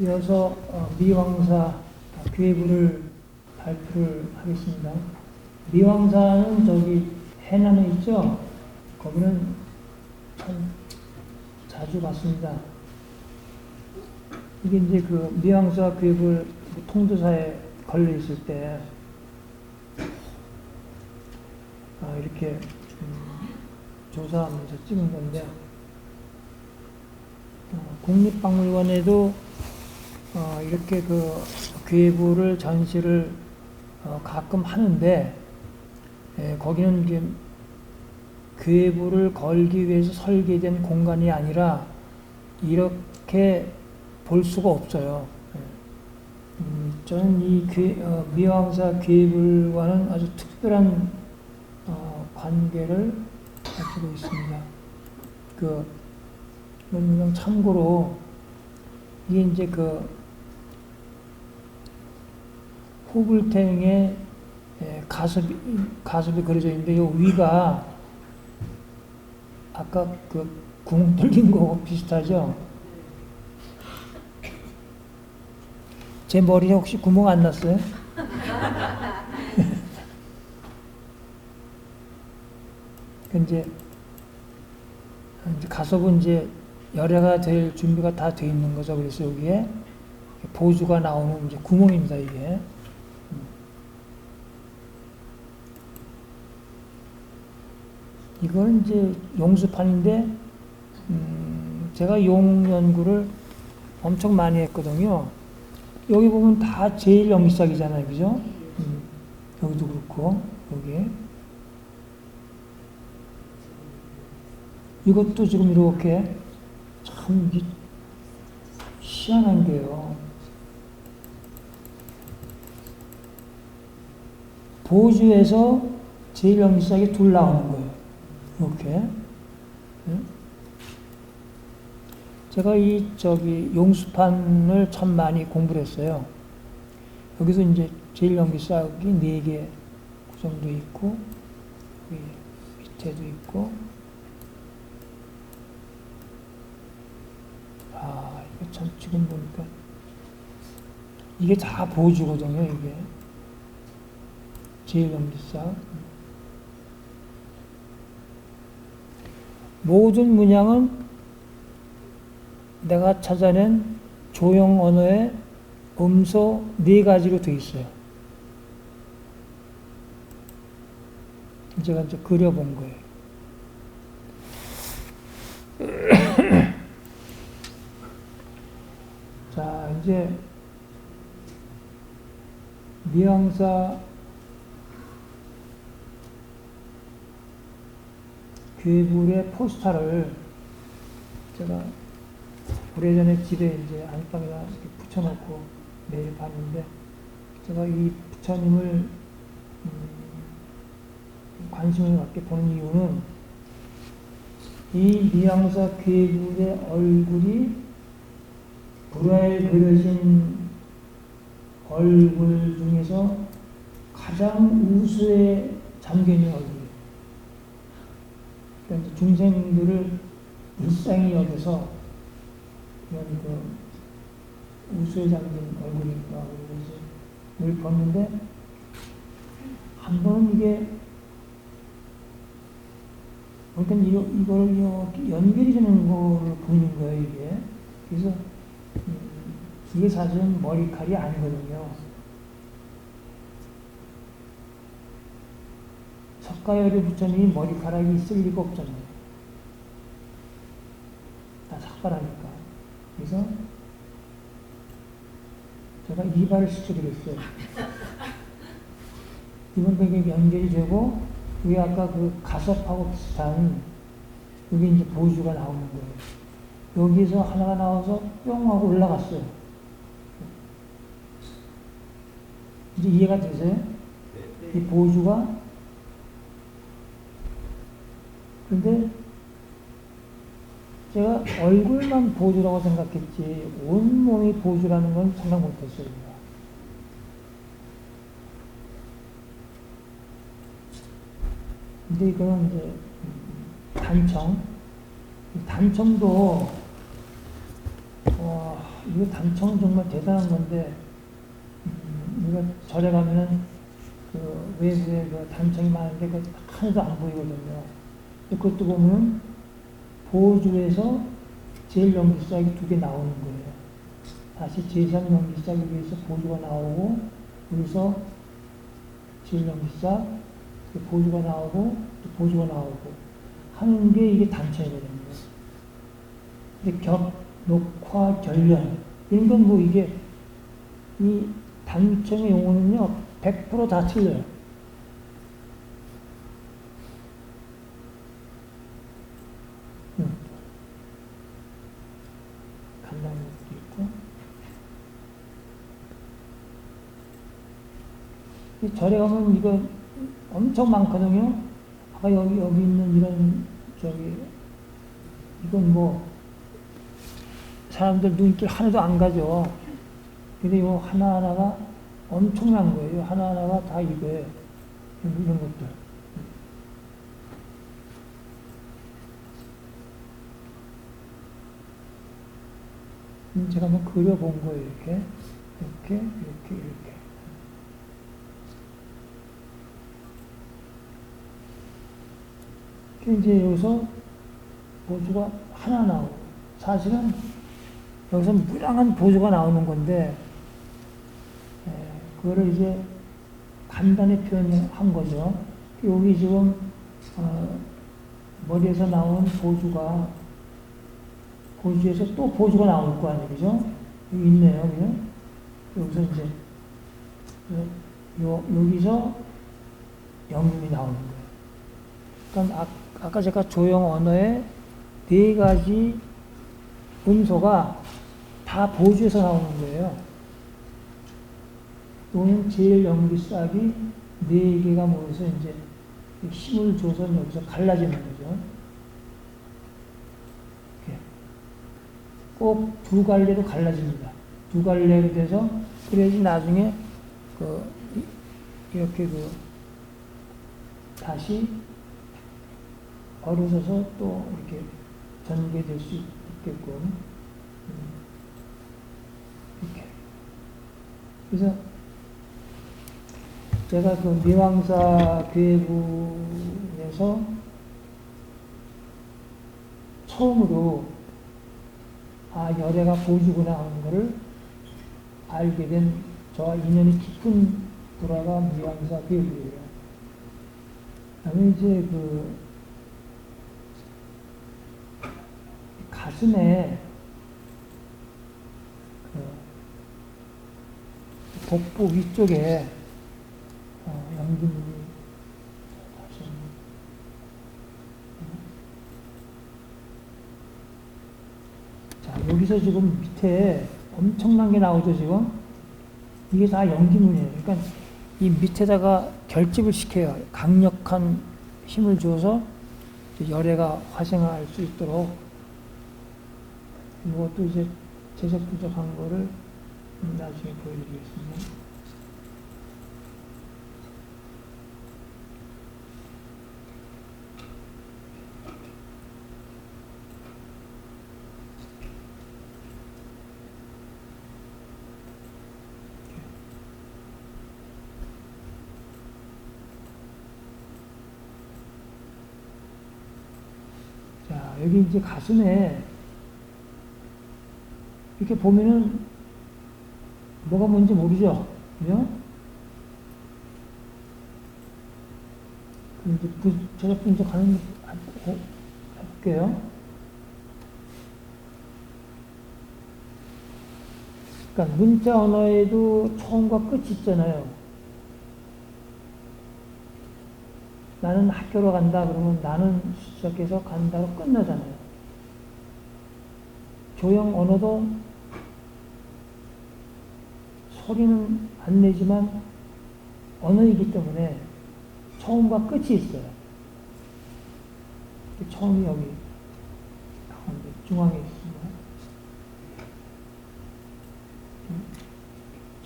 이어서 미왕사 괴부를 발표를 하겠습니다. 미왕사는 저기 해남에 있죠? 거기는 참 자주 갔습니다. 이게 이제 그 미왕사 괴부 통도사에 걸려 있을 때 이렇게 조사하면서 찍은 건데, 국립박물관에도 이렇게 그 괴부를 전시를 가끔 하는데, 거기는 이제 괴부를 걸기 위해서 설계된 공간이 아니라 이렇게 볼 수가 없어요. 저는 이 미왕사 괴물과는 아주 특별한 관계를 가지고 있습니다. 그냥 참고로 이게 이제 그 후불탱에 가습이 그려져 있는데, 이 위가 아까 그 구멍 뚫린 거 비슷하죠? 제 머리에 혹시 구멍 안 났어요? 이제 가섭은 이제 열애가 될 준비가 다 돼 있는 거죠. 그래서 여기에 보주가 나오는 이제 구멍입니다, 이게. 이거는 이제 용수판인데, 제가 용 연구를 엄청 많이 했거든요. 여기 보면 다 제일 연기싹이잖아요, 그죠? 여기도 그렇고, 여기. 이것도 지금 이렇게 참 희한한 게요. 보주에서 제일 연기싹이 둘 나오는 거예요. 이렇게. 제가 용수판을 참 많이 공부를 했어요. 여기서 이제 제일 연기싹이 4개 그 정도 있고, 여기 밑에도 있고, 이거 참 지금 보니까 이게 다 보주거든요, 이게. 제일 연기싹. 모든 문양은 내가 찾아낸 조형 언어의 음소 4가지로 되어 있어요. 제가 이제 그려본 거예요. 자, 이제 미왕사 괴물의 포스터를 제가 오래전에 집에 이제 안방에다 이렇게 붙여놓고 매일 봤는데, 제가 이 부처님을 관심을 갖게 보는 이유는 이 미왕사 괴물의 얼굴이 불화에 그려진 얼굴 중에서 가장 우수에 잠겨있는 얼굴이에요. 그러니까 중생들을 불쌍히 여겨서 이런 그 우수에 잠긴 얼굴인가 그래서 늘 봤는데, 한 번은 이게 그러니까 이걸 연결이 되는 거를 보는 거예요, 이게. 그래서 이게 사실은 머리칼이 아니거든요. 석가열의 부처님이 머리카락이 있을 리가 없잖아요. 다 삭발하니까. 그래서 제가 이발을 시켜드렸어요. 이번 되게 연결이 되고, 위에 아까 그 가섭하고 비슷한 여기 이제 보주가 나오는 거예요. 여기서 하나가 나와서 뿅 하고 올라갔어요. 이제 이해가 되세요? 이 보주가. 근데 제가 얼굴만 보주라고 생각했지 온몸이 보주라는 건 생각 못했어요. 근데 이거는 이제 단청. 단청도 이거 단청은 정말 대단한 건데, 우리가 절에 가면은 그 외부에 그 단청이 많은데 그 하나도 안 보이거든요. 그것도 보면 보조에서 제일 연기시작이 두 개 나오는 거예요. 다시 제3 연기시작에 위해서 보조가 나오고, 여기서 제일 연기시작, 보조가 나오고, 또 보조가 나오고 하는 게 이게 단청이거든요. 근데 격, 녹화, 결련 이런 건 뭐 이게 이 단청의 용어는요 100% 틀려요. 간단한 것도 있고 이 절에 가면 이거 엄청 많거든요. 아까 여기 있는 이런 이건 뭐 사람들 눈길 하나도 안 가죠. 근데 이거 하나하나가 엄청난 거예요. 하나하나가 다 이거예요. 이런 것들. 제가 한번 그려본 거예요. 이렇게. 이제 여기서 보조가 하나 나오고, 사실은 여기서 무량한 보조가 나오는 건데, 그거를 이제 간단히 표현한 거죠. 여기 지금, 머리에서 나온 보조에서 또 보조가 나올 거 아니에요, 그죠? 여기 있네요, 그죠? 여기서 이제, 여기서 영음이 나오는 거예요. 그러니까 아까 제가 조형 언어의 4가지 음소가 다 보조에서 나오는 거예요. 또는 제일 연기싹이 4개가 모여서 이제 힘을 줘서 여기서 갈라지는 거죠. 꼭 2갈래로 갈라집니다. 2갈래로 돼서 그래야지 나중에 이렇게 다시 어루서서 또 이렇게 전개될 수 있게끔 이렇게. 그래서 제가 그 미왕사 교회부에서 처음으로 열애가 보조구나 하는 것을 알게 된 저와 인연이 깊은 불화가 미왕사 교회부예요. 그다음에 이제 가슴에 복부 위쪽에 연기물이 자, 여기서 지금 밑에 엄청난 게 나오죠, 지금. 이게 다 연기물이에요. 그러니까 이 밑에다가 결집을 시켜요. 강력한 힘을 주어서 열애가 화생할 수 있도록. 이것도 이제 제작 부족한 거를 나중에 보여드리겠습니다. 자, 여기 이제 가슴에 이렇게 보면은 뭐가 뭔지 모르죠? 그죠? 그럼 이제 제작 분석하는 해볼게요. 그러니까 문자 언어에도 처음과 끝이 있잖아요. 나는 학교로 간다 그러면 나는 시작해서 간다로 끝나잖아요. 조형 언어도 소리는 안 내지만 언어이기 때문에 처음과 끝이 있어요. 처음이 여기 가운데 중앙에 있습니다.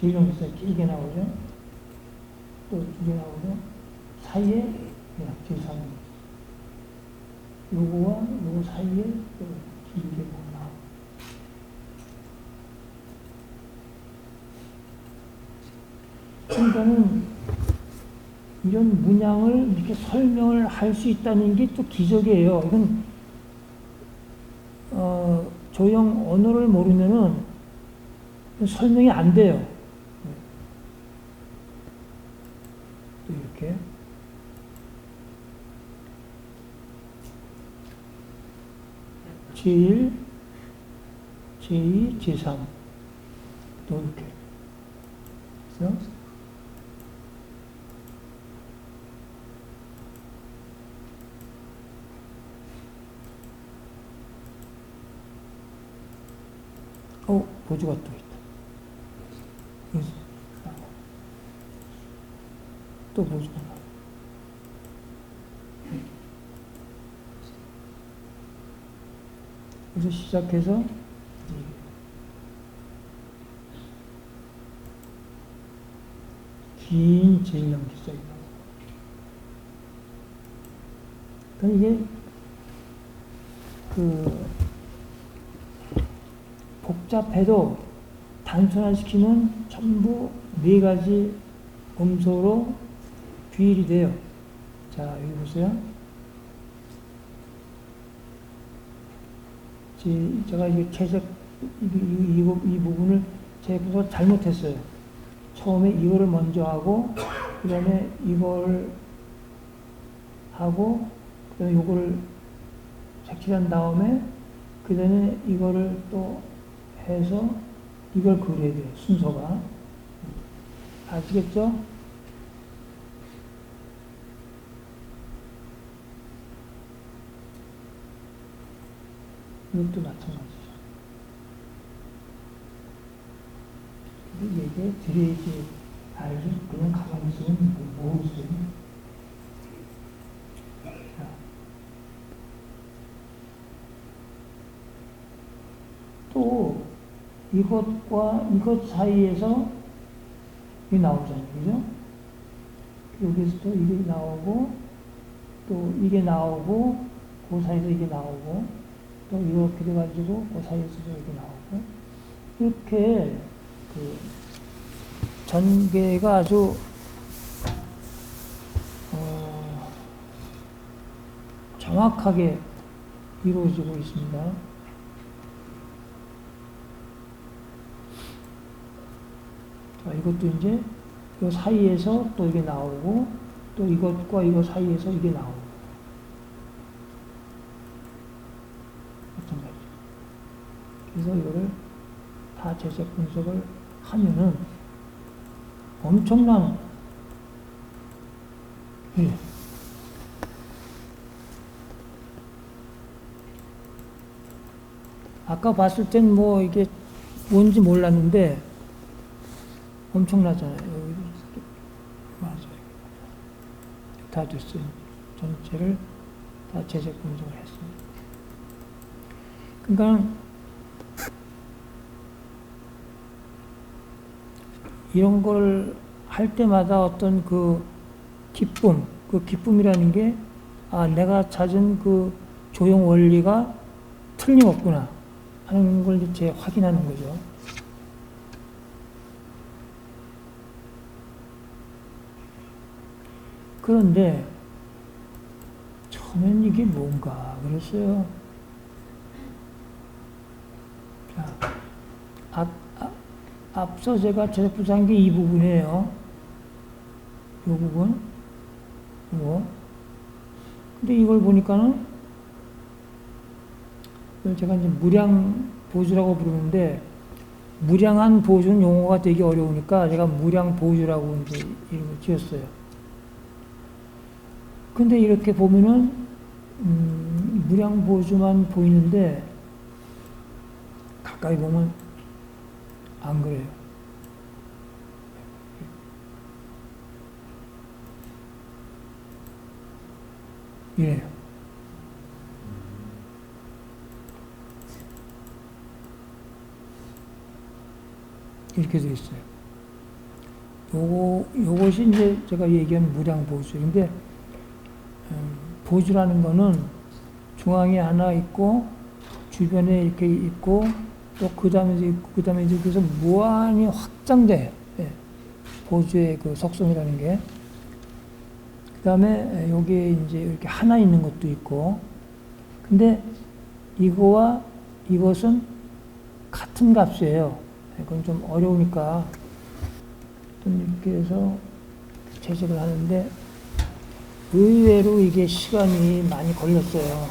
제일용기사 길게 나오죠. 또 2개 나오죠. 사이에 제일3은 요거와 요거 사이에 또 길게 나오고 그러니까는 이런 문양을 이렇게 설명을 할 수 있다는 게 또 기적이에요. 이건 조형 언어를 모르면은 설명이 안 돼요. 또 이렇게 제1, 제2, 제3 또 이렇게 그래서 보조가 또 있다. 그래서 또 보조가 나와. 그래서 시작해서 긴 제1형 기적이 나와. 그러니까 이게 복잡해도 단순화시키면 전부 네 가지 음소로 귀일이 돼요. 자, 여기 보세요. 제가 이게 채색, 이 부분을 제가 잘못했어요. 처음에 이거를 먼저 하고, 그 다음에 이걸 하고, 그 다음에 이거를 색칠한 다음에, 그 다음에 이거를 또 해서 이걸 그려야 돼요. 순서가. 아시겠죠? 이것도 마찬가지죠. 이게 드려야지 알지? 그냥 가만히 있으면 모르겠어요. 또 이것과 이것 사이에서 이게 나오잖아요. 그죠? 여기서 또 이게 나오고 또 이게 나오고 그 사이에서 이게 나오고 또 이렇게 돼가지고 그 사이에서도 이게 나오고 이렇게 그 전개가 아주 정확하게 이루어지고 있습니다. 자, 이것도 이제 이 사이에서 또 이게 나오고 또 이것과 이거 사이에서 이게 나오고 마찬가지죠. 그래서 이거를 다 재색 분석을 하면은 엄청난 아까 봤을 땐 뭐 이게 뭔지 몰랐는데 엄청나잖아요. 맞아요. 다 됐어요. 전체를 다 재색 분석을 했습니다. 그러니까 이런 걸 할 때마다 어떤 그 기쁨이라는 게, 내가 찾은 그 조형 원리가 틀림없구나 하는 걸 이제 확인하는 거죠. 그런데 처음엔 이게 뭔가 그랬어요. 자, 앞서 제가 재색분석한 게 이 부분이에요. 이 부분. 이거. 근데 이걸 보니까는 제가 이제 무량보주라고 부르는데 무량한 보주는 용어가 되게 어려우니까 제가 무량보주라고 이제 이름을 지었어요. 근데 이렇게 보면은 무량보주만 보이는데 가까이 보면 안 그래요. 이래요. 이렇게 되어 있어요. 요것이 이제 제가 얘기한 무량보주인데, 보주라는 거는 중앙에 하나 있고, 주변에 이렇게 있고, 또 그 다음에도 있고, 그 다음에도 있고, 그래서 무한히 확장돼요. 예. 보조의 그 속성이라는 게. 그 다음에 여기에 이제 이렇게 하나 있는 것도 있고, 근데 이거와 이것은 같은 값이에요. 이건 좀 어려우니까 이렇게 해서 채색을 하는데, 의외로 이게 시간이 많이 걸렸어요.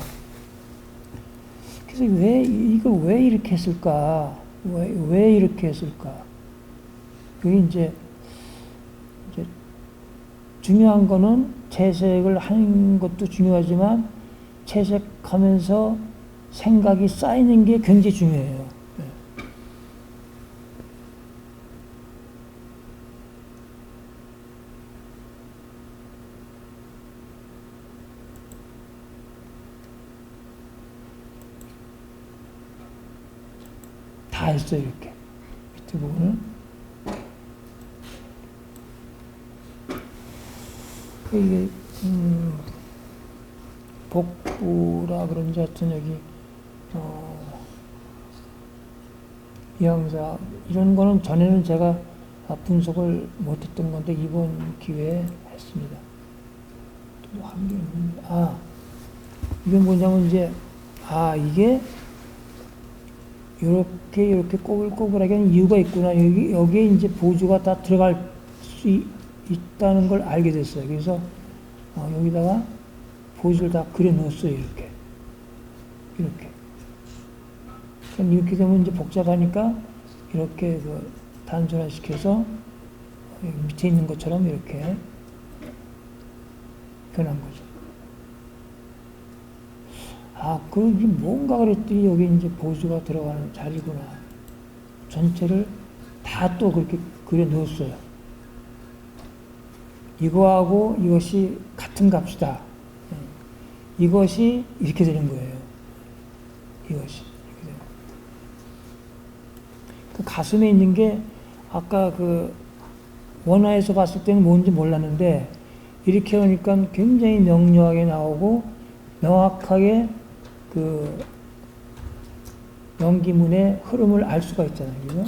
그래서 이걸 왜 이렇게 했을까? 왜 이렇게 했을까? 그게 이제 중요한 거는 채색을 하는 것도 중요하지만 채색하면서 생각이 쌓이는 게 굉장히 중요해요. 다 했어요, 이렇게. 밑에 부분은. 이게, 복부라 그런지 하여튼 여기, 이항사, 이런 거는 전에는 제가 분석을 못했던 건데, 이번 기회에 했습니다. 또 한 게 있는데, 이게 뭐냐면 이제, 이게, 이렇게 꼬불꼬불하게 하는 이유가 있구나. 여기에 이제 보조가 다 들어갈 수 있다는 걸 알게 됐어요. 그래서 여기다가 보조를 다 그려 넣었어요. 이렇게. 그럼 이렇게 되면 이제 복잡하니까 이렇게 그 단순화시켜서 밑에 있는 것처럼 이렇게 변한 거죠. 그럼 이게 뭔가 그랬더니 여기 이제 보조가 들어가는 자리구나. 전체를 다 또 그렇게 그려 넣었어요. 이거하고 이것이 같은 값이다. 이것이 이렇게 되는 거예요. 이것이. 이렇게 되는 거예요. 그 가슴에 있는 게 아까 그 원화에서 봤을 때는 뭔지 몰랐는데 이렇게 하니까 굉장히 명료하게 나오고 명확하게 그 연기문의 흐름을 알 수가 있잖아요. 그죠?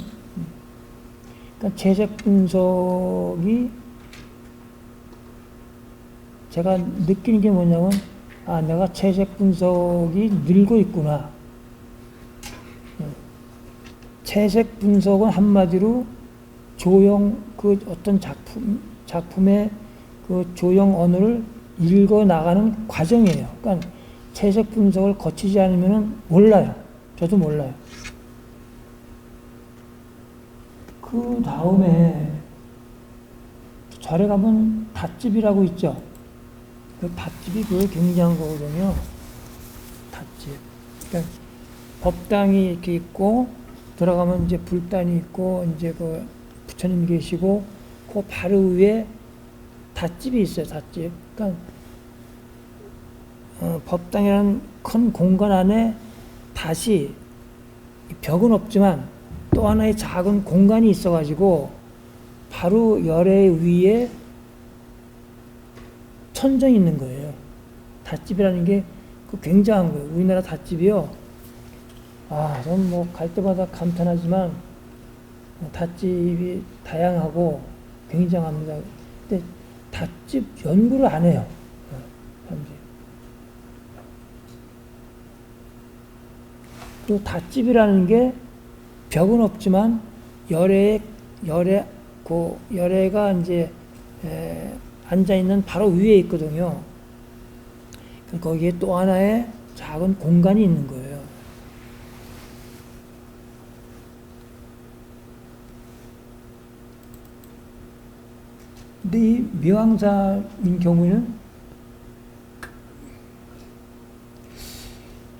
그러니까 채색 분석이 제가 느끼는 게 뭐냐면 내가 채색 분석이 늘고 있구나. 채색 분석은 한마디로 조형 그 어떤 작품의 그 조형 언어를 읽어 나가는 과정이에요. 그러니까 채색 분석을 거치지 않으면 몰라요. 저도 몰라요. 그 다음에 절에 가면 닷집이라고 있죠. 그 닷집이 그게 굉장한 거거든요. 닷집. 그러니까 법당이 이렇게 있고 들어가면 이제 불단이 있고 이제 그 부처님 계시고 그 바로 위에 닷집이 있어요. 닷집. 그러니까 법당이라는 큰 공간 안에 다시 벽은 없지만 또 하나의 작은 공간이 있어가지고 바로 열애 위에 천정이 있는 거예요. 닷집이라는 게 굉장한 거예요. 우리나라 닷집이요. 저는 뭐 갈 때마다 감탄하지만 닷집이 다양하고 굉장합니다. 근데 닷집 연구를 안 해요. 현재. 또 닷집이라는 게 벽은 없지만 열애가 이제 앉아 있는 바로 위에 있거든요. 거기에 또 하나의 작은 공간이 있는 거예요. 근데 이 미왕사인 경우에는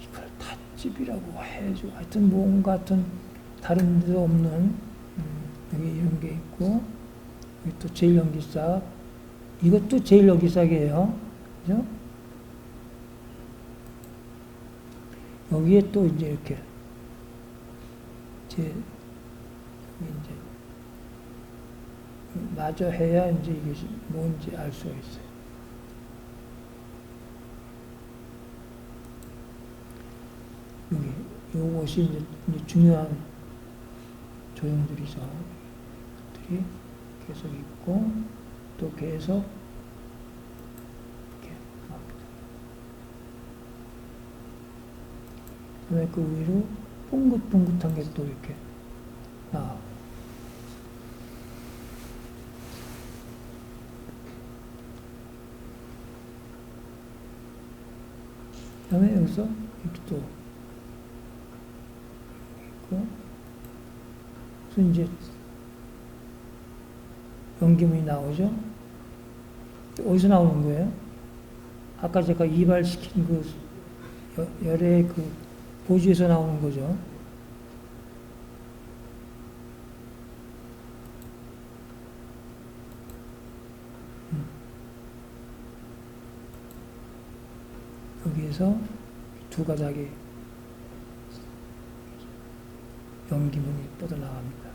이걸 닷집이라고 해줘. 하여튼 뭔가 같은 다른 데도 없는 여기 이런 게 있고 여기 또 제1연기싹 이것도 제1연기싹이에요. 그죠? 여기에 또 이제 이렇게 이제 마저 해야 이제 이것이 뭔지 알 수가 있어요. 여기 요것이 이제 중요한 조형들이죠. 것들이 계속 있고 또 계속 이렇게 나옵니다. 그다음에 그 위로 뽕긋뽕긋한 게 또 이렇게 나와요. 그다음에 여기서 이렇게 또 있고, 그래서 이제 연기문이 나오죠. 어디서 나오는 거예요? 아까 제가 이발시킨 그 열의 그 보주에서 나오는 거죠. 여기에서 두 가닥의 연기문이 뻗어나갑니다.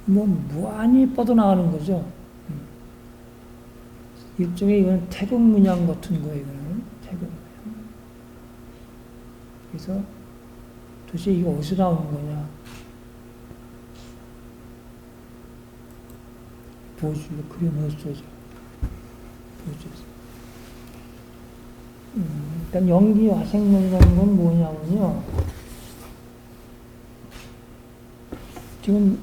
뭐 무한히 뻗어나가는 거죠. 일종의 이건 태극 문양 같은 거예요. 이거는 태극 문양. 그래서 도대체 이거 어디서 나오는 거냐? 보여줄로 그려놓았죠. 보여줘서. 일단 연기 화생론이라는 건 뭐냐면요. 지금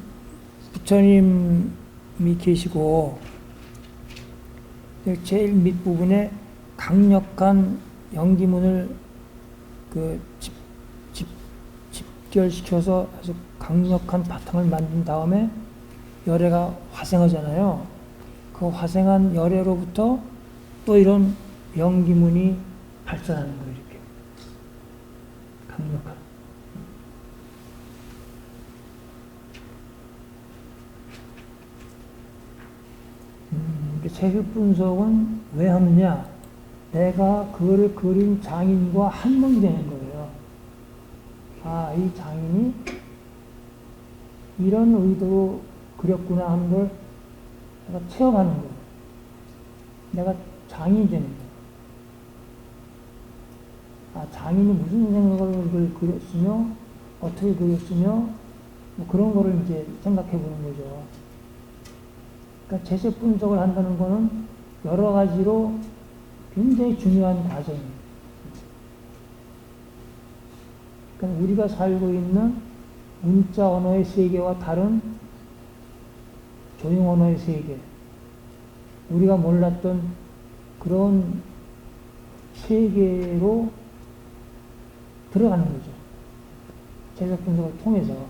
부처님이 계시고 제일 밑부분에 강력한 연기문을 그 집결시켜서 아주 강력한 바탕을 만든 다음에 열애가 화생하잖아요. 그 화생한 열애로부터 또 이런 연기문이 발산하는 거예요. 이렇게 강력한. 세습 분석은 왜 하느냐? 내가 그거를 그린 장인과 한몸이 되는 거예요. 아, 이 장인이 이런 의도로 그렸구나 하는 걸 내가 체험하는 거예요. 내가 장인이 되는 거예요. 아, 장인이 무슨 생각을 그렸으며, 어떻게 그렸으며, 뭐 그런 거를 이제 생각해 보는 거죠. 그러니까 재색 분석을 한다는 거는 여러 가지로 굉장히 중요한 과정이에요. 그러니까 우리가 살고 있는 문자 언어의 세계와 다른 조형 언어의 세계, 우리가 몰랐던 그런 세계로 들어가는 거죠. 재색 분석을 통해서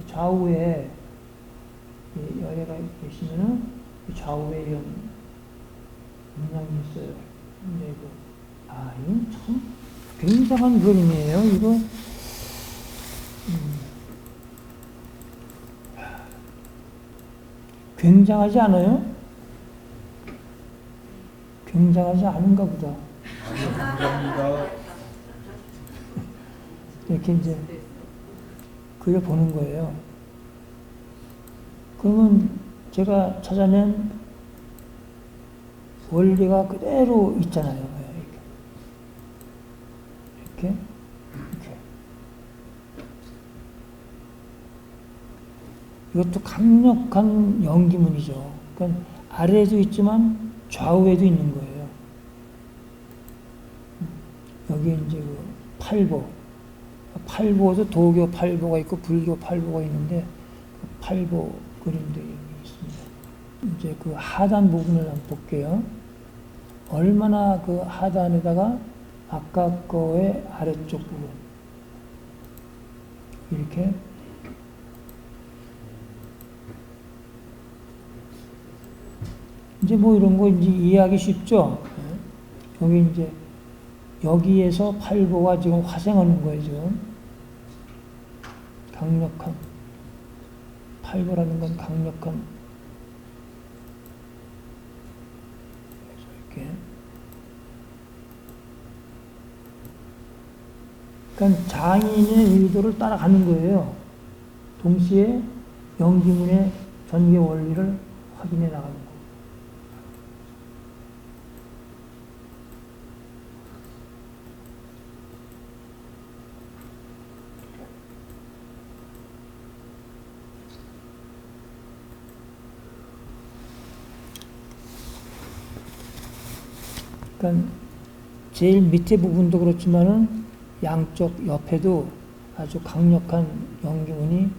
좌우에 열애가 계시면은 좌우에 이런 문양이 있어요. 근데 이건 참 굉장한 그림이에요. 이거 굉장하지 않아요? 굉장하지 않은가 보다. 감사합니다. 이렇게 이제 그려보는 거예요. 그러면 제가 찾아낸 원리가 그대로 있잖아요. 이렇게. 이것도 강력한 연기문이죠. 그러니까 아래에도 있지만 좌우에도 있는 거예요. 여기 이제 그 팔보. 팔보도 도교 팔보가 있고 불교 팔보가 있는데 그 팔보 그림도 여기 있습니다. 이제 그 하단 부분을 한번 볼게요. 얼마나 그 하단에다가 아까 거의 아래쪽 부분 이렇게 이제 뭐 이런 거 이제 이해하기 쉽죠? 여기 이제 여기에서 팔보가 지금 화생하는 거예요, 지금. 강력한 팔보라는 건 강력한 이렇게. 그러니까 장인의 의도를 따라가는 거예요. 동시에 연기문의 전개 원리를 확인해 나가는 거예요. 그러니까 제일 밑에 부분도 그렇지만은 양쪽 옆에도 아주 강력한 연기운이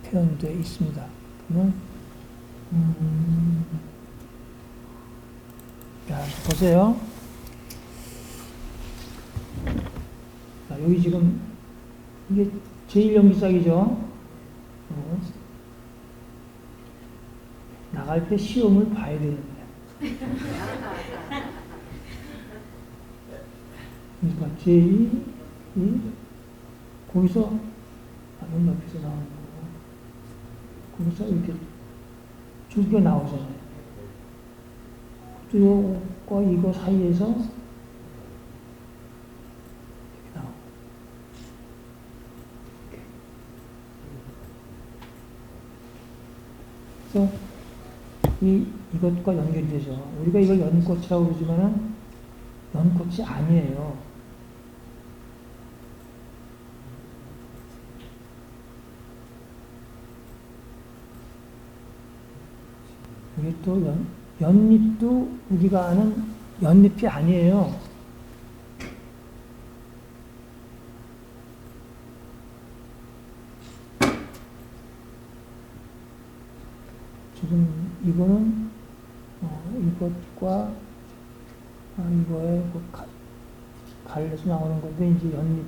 표현되어 있습니다. 그러면 자, 보세요. 자, 여기 지금 이게 제1연기짝이죠. 나갈 때 시험을 봐야 되는데. 그러니까 제2, 거기서 눈 옆에서 나오는 거고, 거기서 이렇게 줄기가 나오잖아요. 이거과 이거 사이에서 이렇게 나오고. 그래서 이것과 연결이 되죠. 우리가 이걸 연꽃이라고 그러지만은 연꽃이 아니에요. 이게 또 연잎도 우리가 아는 연잎이 아니에요. 지금 이거는 이것과 이거에 갈려서 나오는 건데 이제 연잎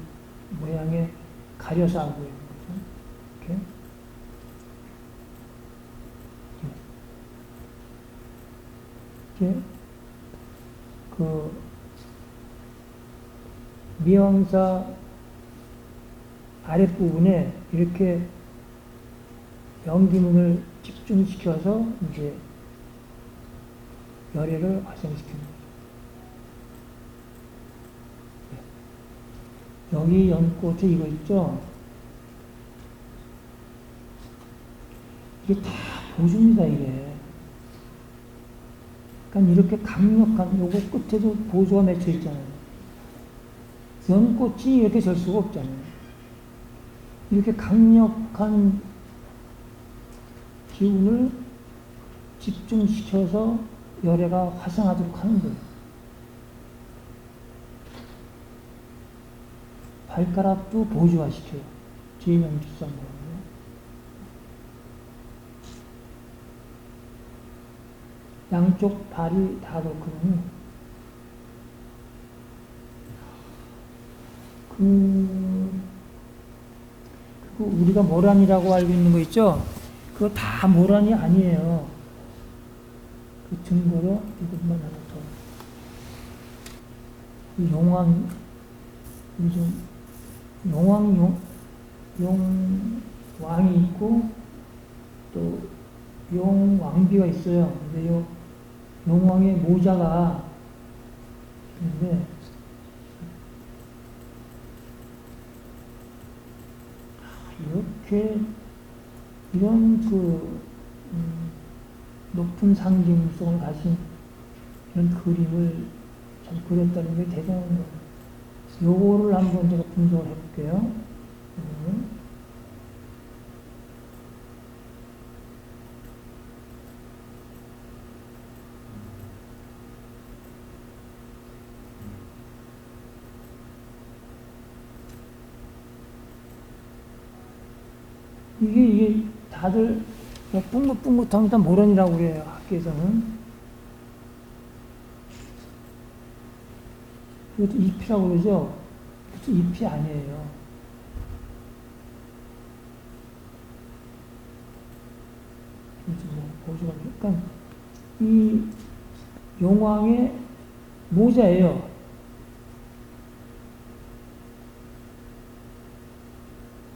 모양에 가려서 하고 있는 거죠. 이렇게. 이렇게 그 미형사 아랫부분에 이렇게 연기문을 집중시켜서 이제 열애를 발생시키는 거죠. 여기 연꽃에 이거 있죠? 이게 다 보조입니다, 이게. 그러니까 이렇게 강력한, 요거 끝에도 보조가 맺혀 있잖아요. 연꽃이 이렇게 될 수가 없잖아요. 이렇게 강력한 기운을 집중시켜서 열애가 활성하도록 하는 거예요. 발가락도 보조화시켜요. 제2명주성으로. 양쪽 발이 다 그렇거든요. 그리고 우리가 모란이라고 알고 있는 거 있죠? 그거 다 모란이 아니에요. 그 증거로 이것만 하나 더. 이 용왕, 요즘 용왕이 있고 또 용왕비가 있어요. 근데 요 용왕의 모자가 있는데 이렇게 이런 높은 상징성을 가진 이런 그림을 참 그렸다는 게 대단한 거예요. 요거를 한번 제가 분석을 해볼게요. 이게 다들 뿡긋뿡긋합니다. 모런이라고 그래요, 학교에서는. 이것도 잎이라고 그러죠? 그것도 잎이 아니에요. 그러니까 이 용왕의 모자예요.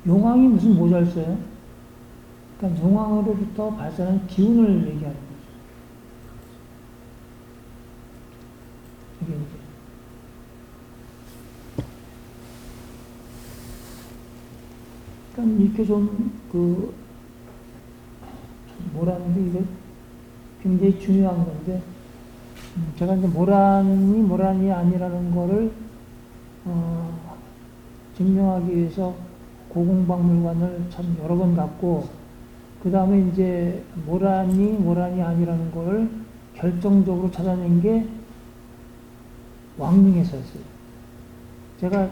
용왕이 무슨 모자를 써요? 그러니까 용왕으로부터 발산한 기운을 얘기하는 거죠. 이게 이제 그러니까 이렇게 뭐라는데 이게 굉장히 중요한 건데 제가 이제 모란이 아니라는 거를 증명하기 위해서 고궁박물관을 참 여러 번 갔고 그 다음에 이제 모란이 아니라는 걸 결정적으로 찾아낸 게 왕릉에서였어요. 제가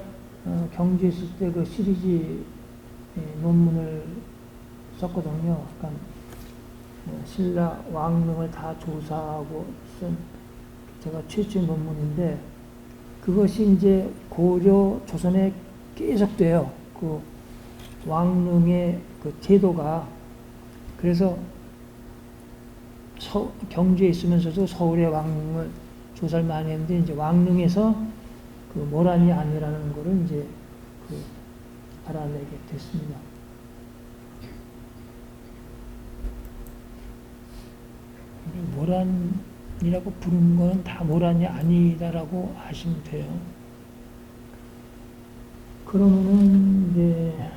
경주에 있을 때 그 시리즈 논문을 썼거든요. 그러니까 신라 왕릉을 다 조사하고 쓴 제가 최초의 논문인데, 그것이 이제 고려 조선에 계속 돼요. 그 왕릉의 그 제도가. 그래서 경주에 있으면서도 서울의 왕릉을 조사를 많이 했는데, 이제 왕릉에서 그 모란이 아니라는 거를 이제 그 알아내게 됐습니다. 모란이라고 부르는 거는 다 모란이 아니다라고 하시면 돼요. 그러면은 이제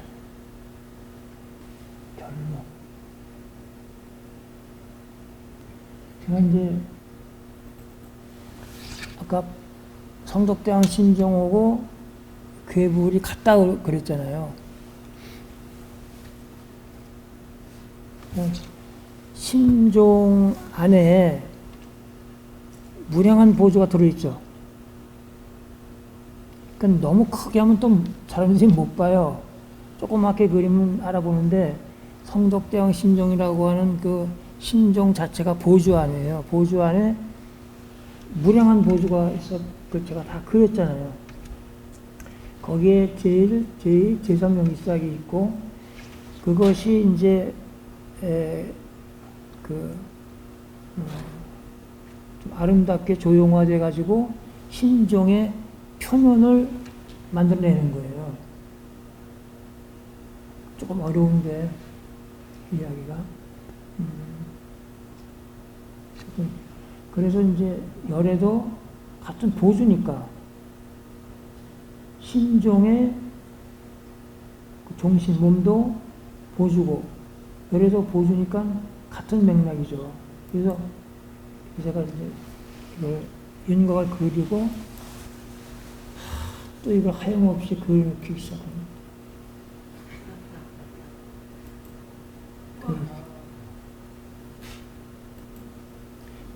결론. 제가 이제 아까 성덕대왕 신종하고 괴불이 같다 그랬잖아요. 신종 안에 무량한 보조가 들어있죠. 그러니까 너무 크게 하면 또 사람들이 못 봐요. 조그맣게 그리면 알아보는데, 성덕대왕 신종이라고 하는 그 신종 자체가 보조 안이에요. 보조 안에 무량한 보조가 있어, 그 제가 다 그렸잖아요. 거기에 제3명기싹이 있고, 그것이 이제 좀 아름답게 조용화돼 가지고 신종의 표면을 만들어내는 거예요. 조금 어려운데 이야기가. 그래서 이제 열애도 같은 보주니까 신종의 그 종신 몸도 보주고 열애도 보주니까 같은 맥락이죠. 그래서 제가 이제 이걸 윤곽을 그리고 또 이걸 하염없이 그려놓기 시작합니다.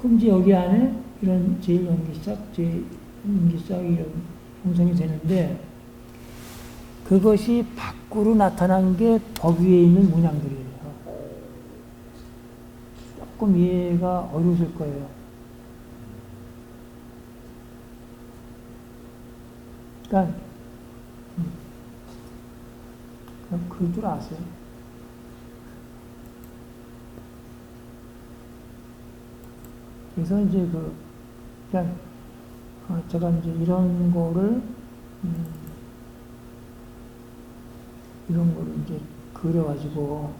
그럼 이제 여기 안에 이런 제1연기싹, 제2연기싹 이런 형성이 되는데, 그것이 밖으로 나타난 게 법 위에 있는 문양들이에요. 조금 이해가 어려우실 거예요. 그러니까 그럼 그럴 줄 아세요? 그래서 이제 그냥 제가 이제 이런 거를 이제 그려가지고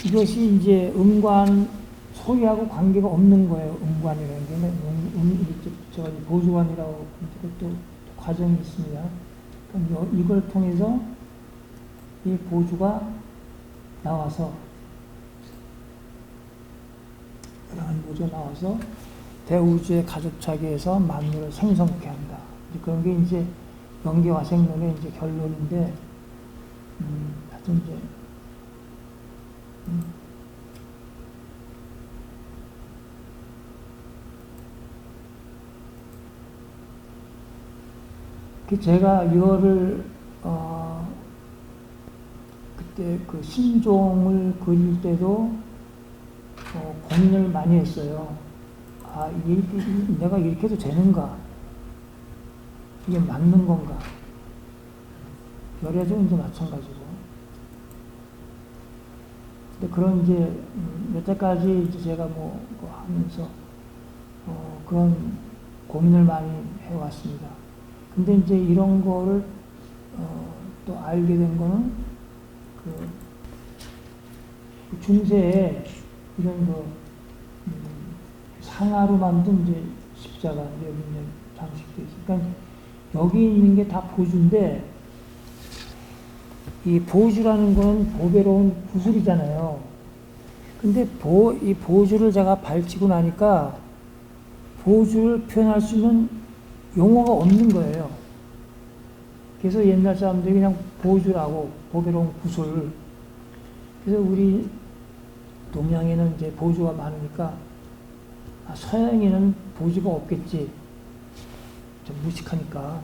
이것이 이제 음관 소리하고 관계가 없는 거예요. 음관이라는 게 제가 보조관이라고 그것도 과정이 있습니다. 그럼 이걸 통해서 이 보조가 나와서 그러한 보조가 나와서 대우주의 가족차기에서 만물을 생성케 한다. 그런 게 이제 연계화생론의 이제 결론인데, 하여튼 이제 제가 이거를 그때 그 신종을 그릴 때도 고민을 많이 했어요. 내가 이렇게 해도 되는가? 이게 맞는 건가? 열애도 이제 마찬가지고. 근데 그런 이제 여태까지 이제 제가 하면서 그런 고민을 많이 해왔습니다. 근데 이제 이런 거를 또 알게 된 거는 그 중세에 이런 상아로 만든 이제 십자가 여기 있는 장식도 있어요. 그러니까 여기 있는 게 다 보주인데, 이 보주라는 건 보배로운 구슬이잖아요. 근데 이 보주를 제가 발치고 나니까 보주를 표현할 수 있는 용어가 없는 거예요. 그래서 옛날 사람들이 그냥 보주라고, 보배로운 구슬. 그래서 우리 동양에는 이제 보주가 많으니까 서양에는 보주가 없겠지. 좀 무식하니까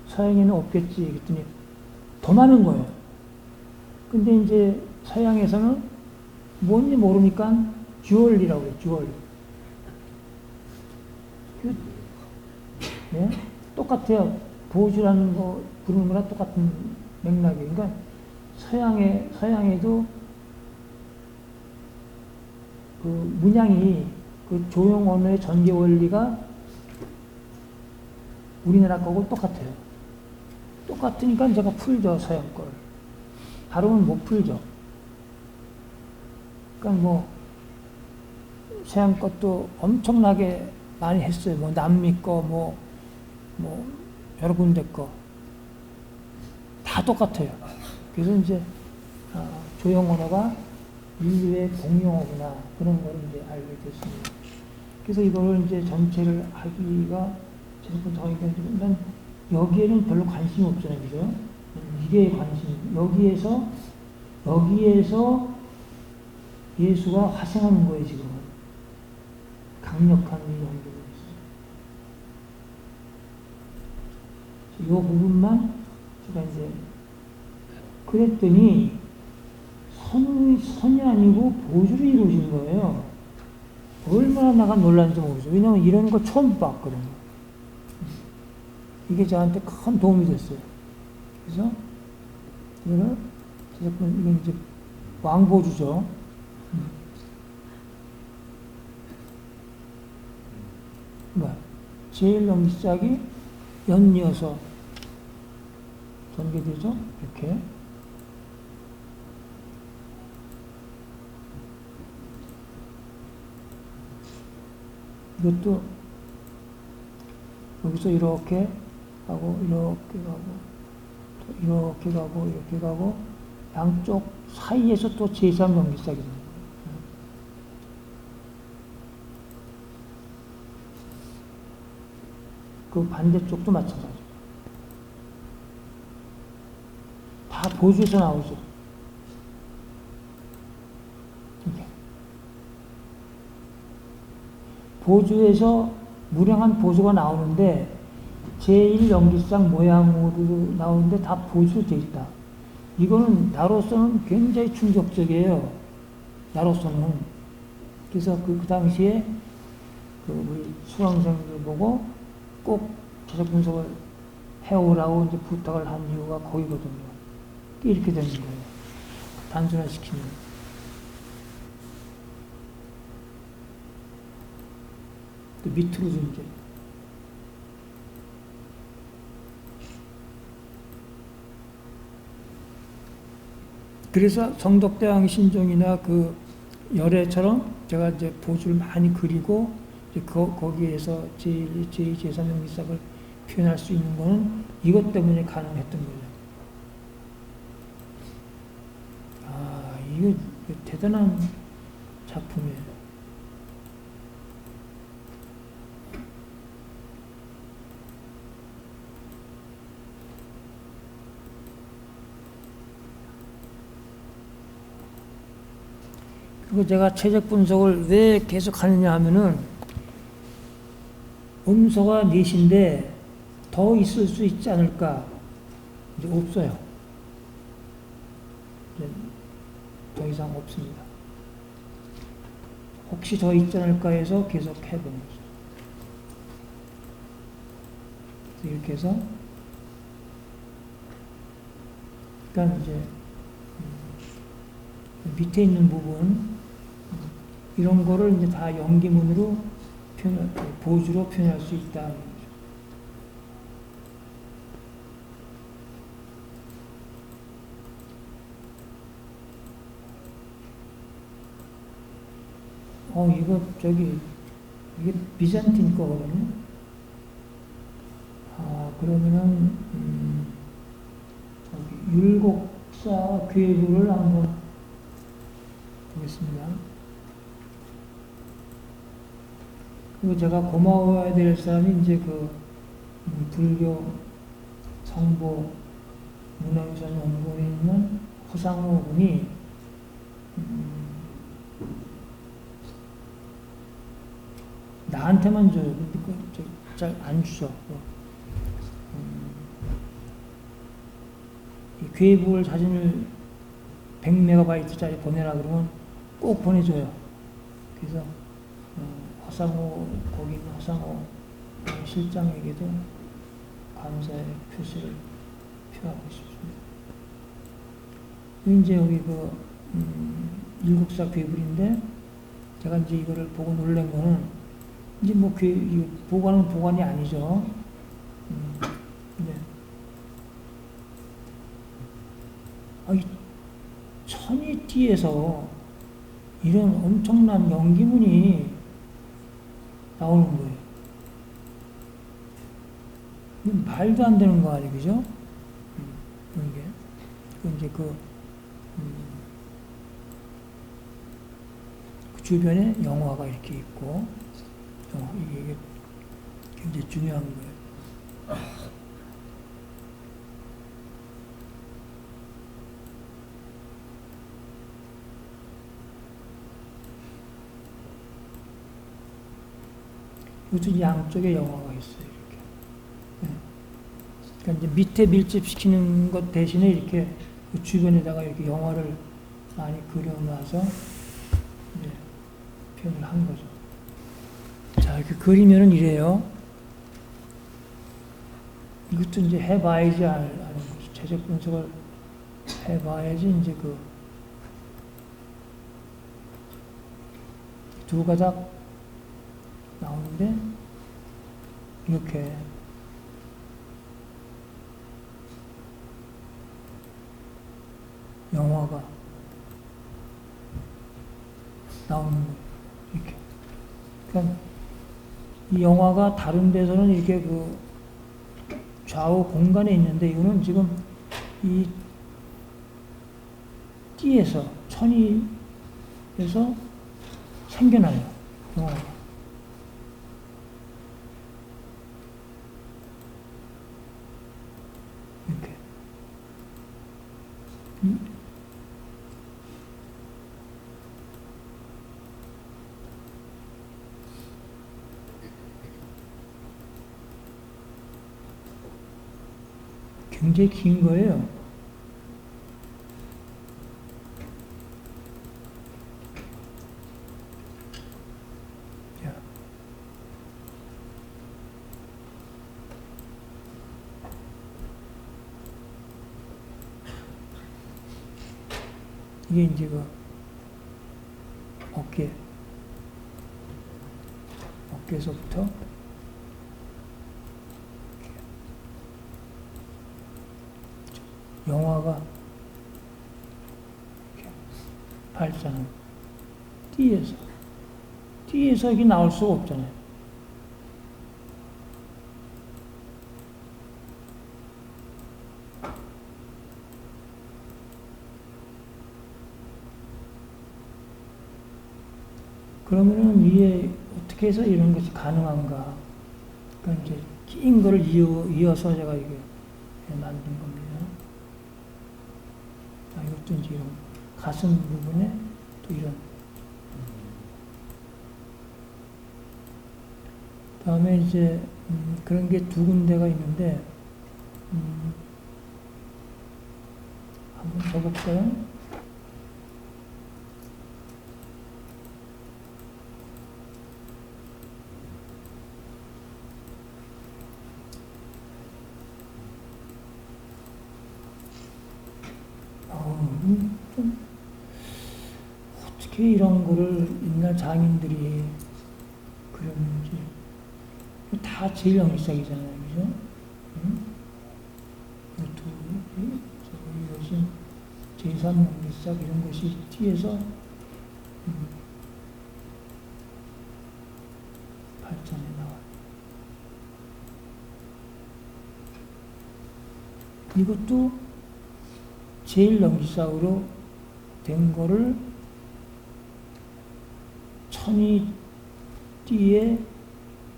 서양에는 없겠지. 그랬더니 더 많은 거예요. 근데 이제 서양에서는 뭔지 모르니까 주얼리라고 해요. 주얼리. 네? 똑같아요. 보주라는 거 부르는 거랑 똑같은 맥락이에요. 그러니까 서양에도 그 문양이 그 조형 언어의 전개 원리가 우리나라 거고 똑같아요. 똑같으니까 제가 풀죠, 서양 걸. 발음은 못 풀죠. 그러니까 뭐 서양 것도 엄청나게 많이 했어요. 뭐 남미 거, 뭐 여러 군데 거 다 똑같아요. 그래서 이제 조형 언어가 인류의 공용어구나 그런 걸 이제 알게 됐습니다. 그래서 이거를 이제 전체를 하기가 제작품 정의가 난 여기에는 별로 관심이 없잖아요, 그죠? 이게 관심. 여기에서 예수가 화생하는 거예요, 지금. 강력한 이 연결이 있어요. 이 부분만 제가 이제 그랬더니 선이 아니고 보주를 이루어진 거예요. 얼마나 나가 놀랐는지 모르죠. 왜냐면 이런 거 처음 봤거든요. 이게 저한테 큰 도움이 됐어요. 그래서 이거는 이건 이제 왕보주죠. 제일 넘기짝이 연이어서 전개되죠. 이렇게. 이것도 여기서 이렇게 가고 이렇게 가고 또 이렇게 가고 이렇게 가고 양쪽 사이에서 또 제3 연기짝이 됩니다. 그 반대쪽도 마찬가지입니다. 다 보주에서 나오죠. 이렇게. 보주에서 무량한 보주가 나오는데 제1연기상 모양으로 나오는데 다 보주로 되어 있다. 이거는 나로서는 굉장히 충격적이에요. 나로서는. 그래서 그 당시에 우리 수강생들 보고 꼭 저작 분석을 해오라고 이제 부탁을 한 이유가 거기거든요. 이렇게 되는 거예요. 단순화시키면. 또 밑으로 좀 이제. 그래서 성덕대왕 신종이나 그 열애처럼 제가 이제 보주를 많이 그리고 이제 거기에서 제1, 제2, 제3 연기삭을 표현할 수 있는 거는 이것 때문에 가능했던 거예요. 이거 대단한 작품이에요. 그리고 제가 체적 분석을 왜 계속 하느냐 하면은 음소가 넷인데 더 있을 수 있지 않을까? 이제 없어요. 이제 더 이상 없습니다. 혹시 더 있지 않을까 해서 계속 해본 거죠. 이렇게 해서 그러니까 이제 밑에 있는 부분 이런 거를 이제 다 연기문으로 보주로 표현할 수 있다. 이거 이게 비잔틴 거거든요. 그러면은 율곡사 괴부를 한번 보겠습니다. 그리고 제가 고마워야 될 사람이 이제 불교 성보 문화유산 연구원에 있는 허상호 군이 나한테만 줘요. 근데 잘 안 주죠. 이 괴물 사진을 100MB짜리 보내라 그러면 꼭 보내줘요. 그래서 허상호, 거기 있는 허상호 실장에게도 감사의 표시를 표하고 싶습니다. 이제 여기 일국사 괴물인데, 제가 이제 이거를 보고 놀란 거는, 이제 뭐 보관은 보관이 아니죠. 네. 이 천이띠에서 이런 엄청난 연기문이 나오는 거예요. 이건 말도 안 되는 거 아니에요, 그죠? 이게 이제 그 주변에 영화가 이렇게 있고, 이게 굉장히 중요한 거예요. 이것도 양쪽에 영화가 있어요, 이렇게. 네. 그러니까 이제 밑에 밀집시키는 것 대신에 이렇게 그 주변에다가 이렇게 영화를 많이 그려놔서 이제 표현을 한 거죠. 자, 이렇게 그리면은 이래요. 이것도 이제 해봐야지 아는 거죠. 재적 분석을 해봐야지 이제 두 가닥 나오는데, 이렇게 영화가 나오는 거예요. 이렇게. 그러니까 이 영화가 다른 데서는 이렇게 좌우 공간에 있는데, 이거는 지금 이 띠에서, 천이에서 생겨나요, 영화가. 이렇게. 굉장히 긴 거예요. 자. 이게 이제 어깨에서부터 영화가 발자는 띠에서 이게 나올 수가 없잖아요. 그러면은 이게 어떻게 해서 이런 것이 가능한가? 그러니까 이제 긴 거를 이어서 제가 이게 만든 겁니다. 이것도 이제 이런 가슴 부분에 또 이런. 다음에 이제 그런 게 두 군데가 있는데, 한번 더 볼까요? 좀 어떻게 이런 거를 옛날 장인들이 그렸는지. 다 제일 영리작이잖아요, 그죠? 이것이 제3 영리작 이런 것이 뒤에서 발전해 나와요. 이것도 제일 영리작으로 된 거를 천이띠의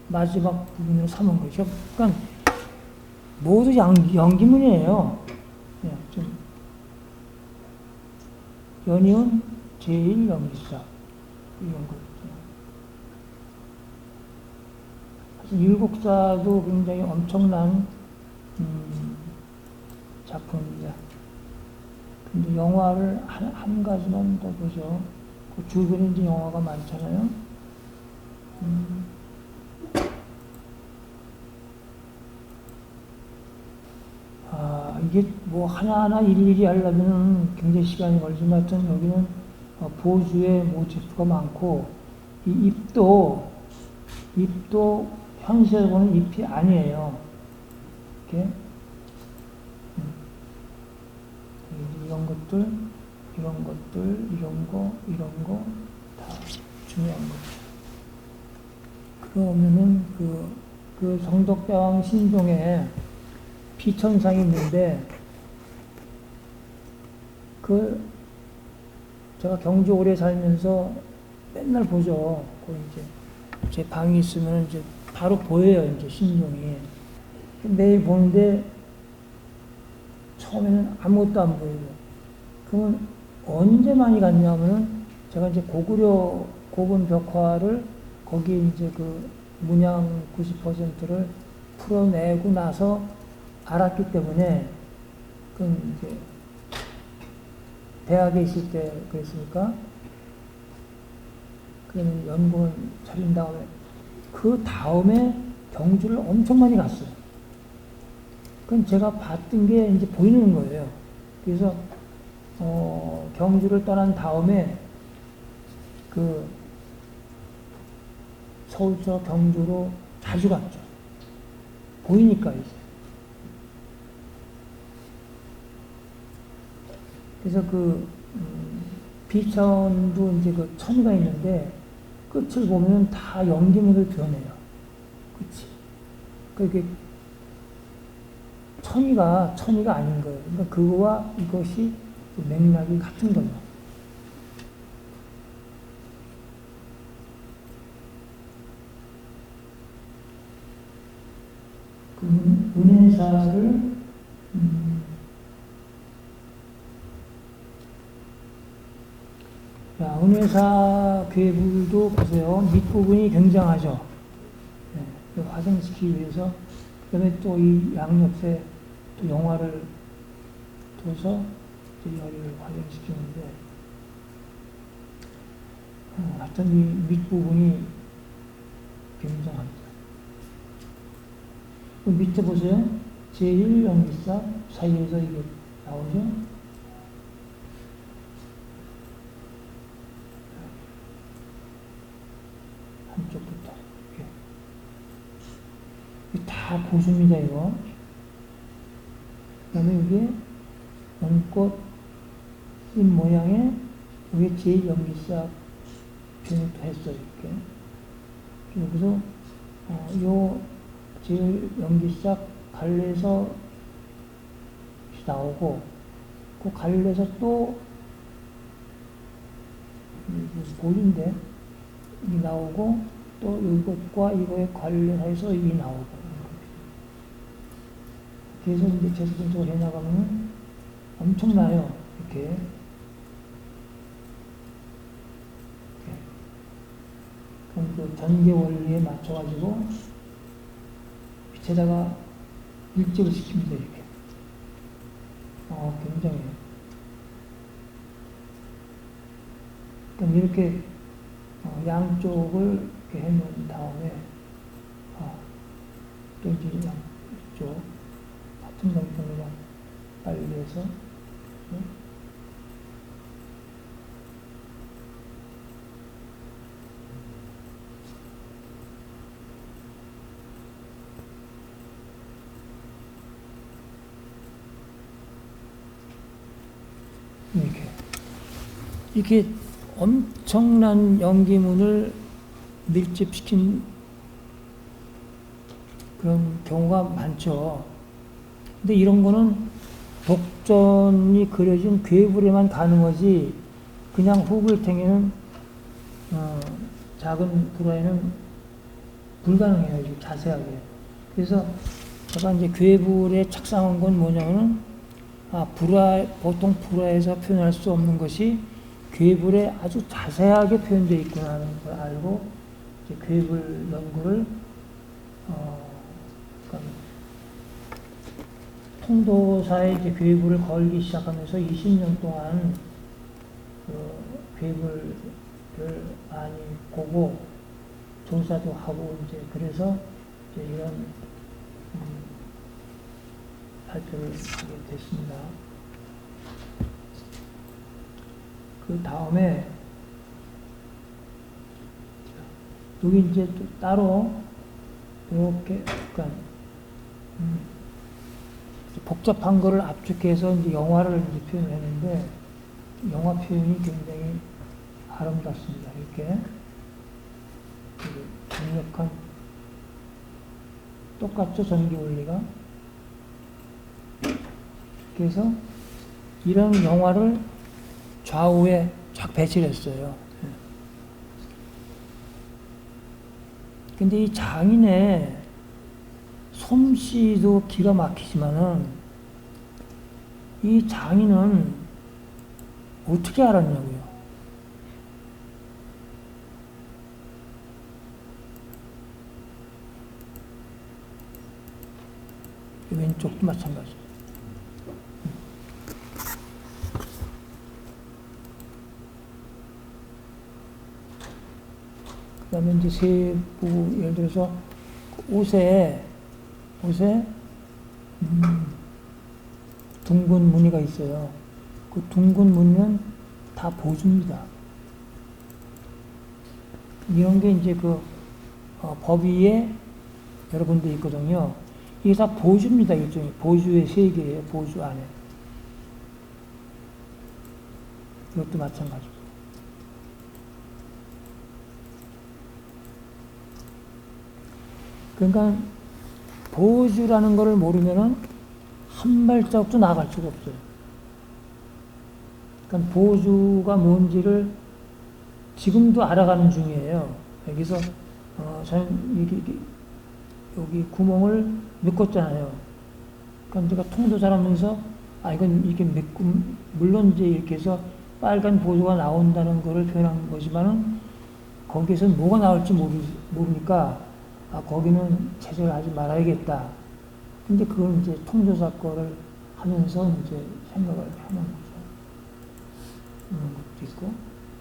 마지막 부분으로 삼은 거죠. 그러니까 모두 연기문이에요. 네, 좀 연이은 제일 영리작 이런 거. 하여튼 일국사도 굉장히 엄청난 작품입니다. 근데 영화를 한 가지만 더 보죠. 그 주변에 이제 영화가 많잖아요. 이게 뭐 하나하나 일일이 하려면 굉장히 시간이 걸리지만 하여튼 여기는 보주의 모티프가 많고, 이 잎도 현실에서 보는 잎이 아니에요. 이렇게 이런 것들, 이런 거 다 중요한 거죠. 그러면은 그 성덕대왕 신종에 피천상이 있는데, 제가 경주 오래 살면서 맨날 보죠. 이제 제 방이 있으면 이제 바로 보여요, 이제 신종이. 매일 보는데 처음에는 아무것도 안 보여요. 그러면 언제 많이 갔냐면은 제가 이제 고구려 고분 벽화를 거기 이제 그 문양 90%를 풀어내고 나서 알았기 때문에, 그건 이제 대학에 있을 때 그랬으니까, 그러면 연구원 차린 다음에, 그 다음에 경주를 엄청 많이 갔어요. 그건 제가 봤던 게 이제 보이는 거예요. 그래서, 경주를 떠난 다음에, 서울서 경주로 자주 갔죠. 보이니까 이제. 그래서 비천도 이제 그 천이가 있는데, 끝을 보면 다 연기문을 드러내요. 그치? 그게 천이가 아닌 거예요. 그러니까 그거와 이것이 맥락이 같은 거죠. 은혜사를 은혜사 괴물도 보세요. 밑부분이 굉장하죠. 네, 화생시키기 위해서. 그다음에 또 이 양옆에 또 영화를 둬서 열을 화생시키는데, 하여튼 이 밑부분이 굉장합니다. 그 밑에 보세요. 제1연기사 사이에서 이게 나오죠. 한쪽부터 이게 다 보수입니다. 이거. 그 다음에 이게 연꽃 잎 모양의 위에 제1연기사 표현을 또 했어요. 이렇게. 여기서 요 제1연기사 갈래서 나오고, 그 갈래서 또 볼인데 이 나오고, 또 이것과 이거에 관련해서 이 나오고, 그래서 이제 계속적으로 해나가면 엄청나요. 이렇게. 그럼 그 전개 원리에 맞춰가지고 빛에다가 일집을 시킵니다. 이렇게. 굉장해요. 그럼 이렇게 양쪽을 이렇게 해놓은 다음에, 또 이제 양쪽 같은 방향으로 빨리 해서, 이렇게 엄청난 연기문을 밀집시킨 그런 경우가 많죠. 근데 이런 거는 독전이 그려진 괴물에만 가능하지, 그냥 후불탱이는 작은 불화에는 불가능해요. 이렇게 자세하게. 그래서 제가 이제 괴물에 착상한 건 뭐냐면은, 보통 불화에서 표현할 수 없는 것이 괴물에 아주 자세하게 표현되어 있구나 하는 걸 알고, 이제 괴물 연구를 통도사의 이제 괴부를 걸기 시작하면서 20년 동안 그 괴부를 많이 보고 조사도 하고 이제 그래서 이제 이런 발표를 하게 됐습니다. 그 다음에 여기 이제 또 따로 이렇게 약간 복잡한 거를 압축해서 이제 영화를 이제 표현했는데 영화 표현이 굉장히 아름답습니다. 이렇게 강력한 똑같죠, 전기 원리가. 그래서 이런 영화를 좌우에 쫙 배치를 했어요. 근데 이 장인의 솜씨도 기가 막히지만은 이 장인은 어떻게 알았냐고요. 왼쪽도 마찬가지. 그 다음에 이제 세부, 예를 들어서 옷에 둥근 무늬가 있어요. 그 둥근 무늬는 다 보주입니다. 이런 게 이제 그 법 위에 여러 군데 있거든요. 이게 다 보주입니다. 일종의 보주의 세계예요. 보주 안에. 이것도 마찬가지고. 그러니까 보주라는 것을 모르면은 한 발자국도 나아갈 수가 없어요. 그러니까 보주가 뭔지를 지금도 알아가는 중이에요. 여기서 저는 여기 구멍을 메꿨잖아요. 그러니까 제가 통도사라면서 이건 이게 메꾸 물론 이제 이렇게 해서 빨간 보주가 나온다는 것을 표현한 거지만은 거기에서 뭐가 나올지 모르니까 거기는 제재를 하지 말아야겠다. 근데 그걸 이제 통도사 거를 하면서 이제 생각을 하는 거죠. 이런 것도 있고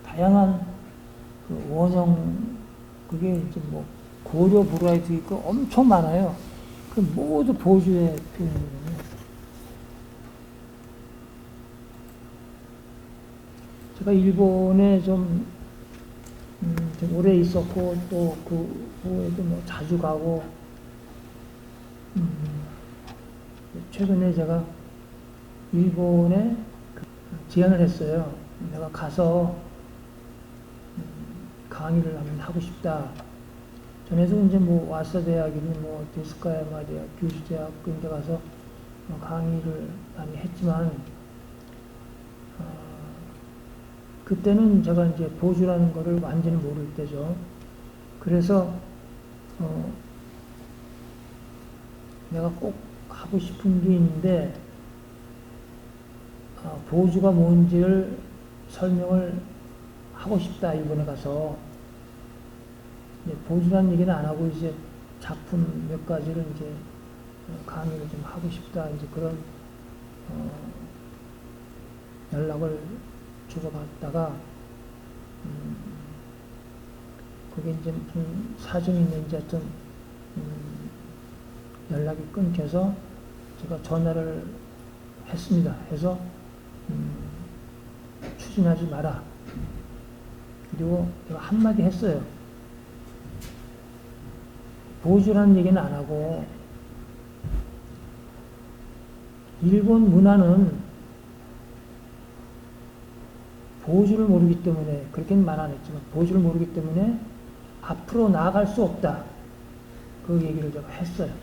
다양한 그 원형 그게 이제 뭐 고려 불화에도 있고 엄청 많아요. 그 모두 보주의 표현이거든요. 제가 일본에 좀 오래 있었고 또 그 후에도 뭐 자주 가고 최근에 제가 일본에 제안을 했어요. 내가 가서 강의를 한번 하고 싶다. 전에도 이제 뭐 와사 대학이니 뭐 데스카야마 대학, 규슈 대학 그런 데 가서 강의를 많이 했지만 그때는 제가 이제 보주라는 거를 완전히 모를 때죠. 그래서 내가 꼭 하고 싶은 게 있는데 보주가 뭔지를 설명을 하고 싶다. 이번에 가서 이제 보주라는 얘기는 안 하고 이제 작품 몇 가지를 이제 강의를 좀 하고 싶다. 이제 그런 연락을 주고받다가 그게 이제 무슨 사정이 있는지 하여튼 연락이 끊겨서 제가 전화를 했습니다. 해서 추진하지 마라. 그리고 제가 한마디 했어요. 보주라는 얘기는 안 하고 일본 문화는 보주를 모르기 때문에 그렇게는 말 안 했지만 보주를 모르기 때문에 앞으로 나아갈 수 없다. 그 얘기를 제가 했어요.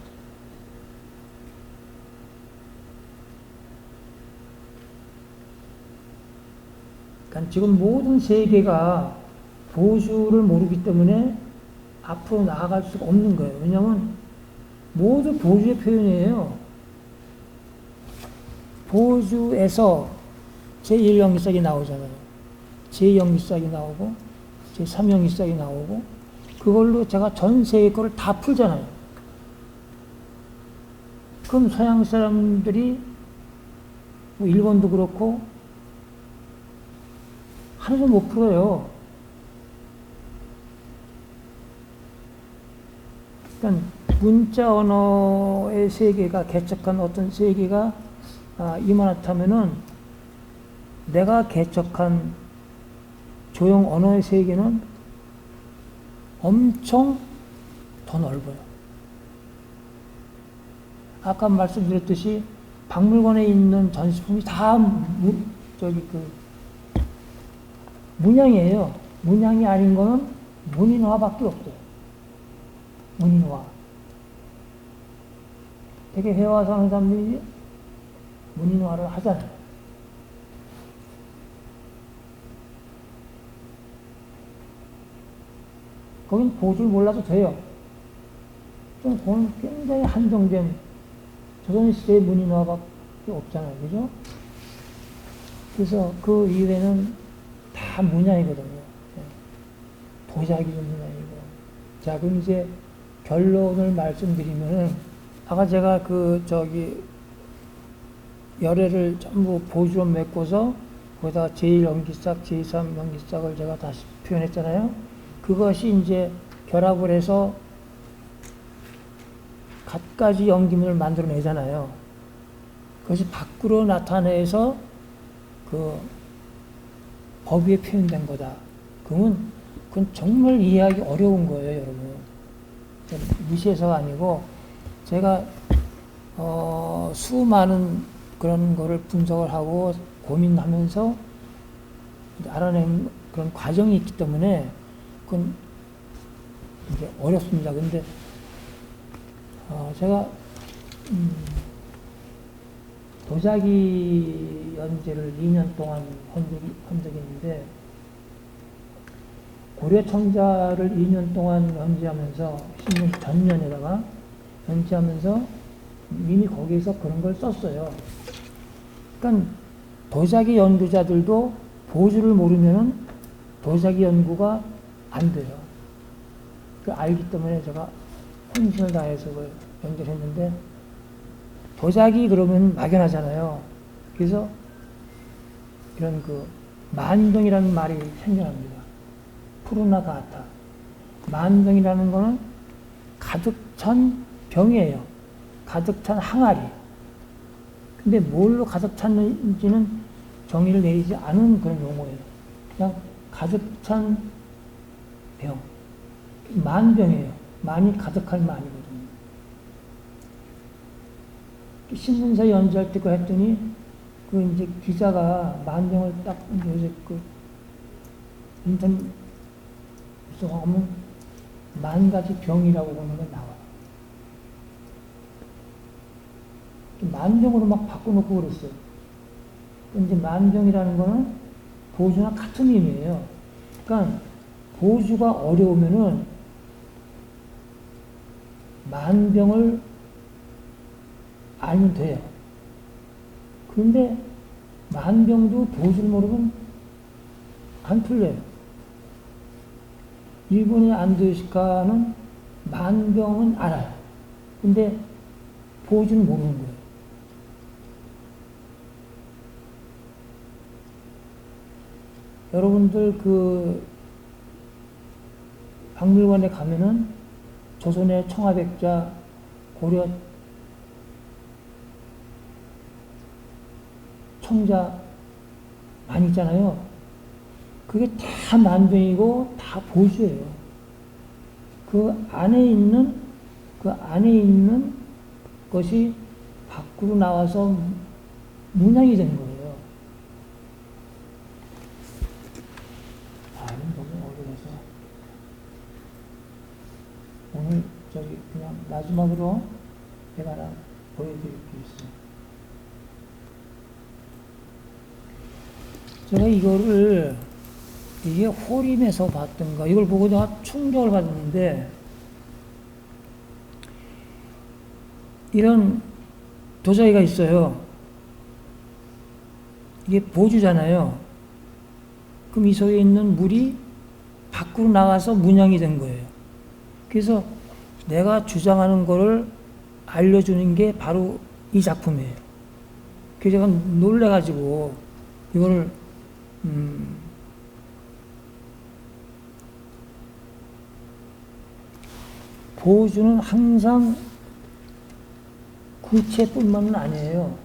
그러니까 지금 모든 세계가 보주를 모르기 때문에 앞으로 나아갈 수가 없는 거예요. 왜냐하면 모두 보주의 표현이에요. 보주에서 제1연기싹이 나오잖아요. 제2연기싹이 나오고 제3연기싹이 나오고 그걸로 제가 전 세계 거를 다 풀잖아요. 그럼 서양 사람들이 뭐 일본도 그렇고 하나도 못 풀어요. 그러니까 문자 언어의 세계가 개척한 어떤 세계가 이만하다면은 내가 개척한 조형 언어의 세계는 엄청 더 넓어요. 아까 말씀드렸듯이 박물관에 있는 전시품이 다 문양이에요. 문양이 아닌 거는 문인화밖에 없어요. 문인화. 되게 해와서 하는 사람들이 문인화를 하잖아요. 거긴 보수를 몰라도 돼요. 좀 그건 굉장히 한정된 조선시대의 문인화밖에 없잖아요. 그죠? 그래서 그 이외에는 다 문양이거든요. 도자기도 문양이고. 자, 그럼 이제 결론을 말씀드리면은, 아까 제가 열애를 전부 보주로 메꿔서 거기다가 제1연기싹, 제3연기싹을 제가 다시 표현했잖아요. 그것이 이제 결합을 해서 갖가지 연기물을 만들어내잖아요. 그것이 밖으로 나타내서 그 법 위에 표현된 거다. 그건 정말 이해하기 어려운 거예요, 여러분. 무시해서가 아니고, 제가 수많은 그런 거를 분석을 하고 고민하면서 알아낸 그런 과정이 있기 때문에 그건 이제 어렵습니다. 근데 제가 도자기 연재를 2년 동안 한 적이 있는데, 고려 청자를 2년 동안 연재하면서 신문 전면에다가 연재하면서 이미 거기에서 그런 걸 썼어요. 그러니까 도자기 연구자들도 보주를 모르면은 도자기 연구가 안 돼요. 그 알기 때문에 제가 혼신을 다해서 그걸 연재를 했는데, 도자기 그러면 막연하잖아요. 그래서 이런 만병이라는 말이 생겨납니다. 푸르나 가타. 만병이라는 거는 가득 찬 병이에요. 가득 찬 항아리. 근데 뭘로 가득 찼는지는 정의를 내리지 않은 그런 용어예요. 그냥 가득 찬 병. 만병이에요. 많이 가득한 만이거든요. 신문사 연재할 때 했더니, 이제 기자가 만병을 딱, 요새 인터넷 하면 만 가지 병이라고 보는 게 나와요. 만병으로 막 바꿔놓고 그랬어요. 근데 만병이라는 거는 보주나 같은 의미예요. 그러니까 보주가 어려우면은 만병을 알면 돼요. 그런데 만병도 보주를 모르면 안 풀려요. 일본의 안도요시카는 만병은 알아요. 근데 보주는 모르는 거예요. 여러분들 박물관에 가면은 조선의 청아백자, 고려 청자 많이 있잖아요. 그게 다 만병이고 다 보주예요. 그 안에 있는 것이 밖으로 나와서 문양이 되는 거예요. 너무 어려워서 오늘 그냥 마지막으로 제가 하나 보여드릴 게 있어요. 제가 이게 호림에서 봤던가, 이걸 보고 내가 충격을 받았는데, 이런 도자기가 있어요. 이게 보주잖아요. 그럼 이 속에 있는 물이 밖으로 나가서 문양이 된 거예요. 그래서 내가 주장하는 거를 알려주는 게 바로 이 작품이에요. 그래서 제가 놀래가지고 이거를 보여주는 항상 구체뿐만은 아니에요.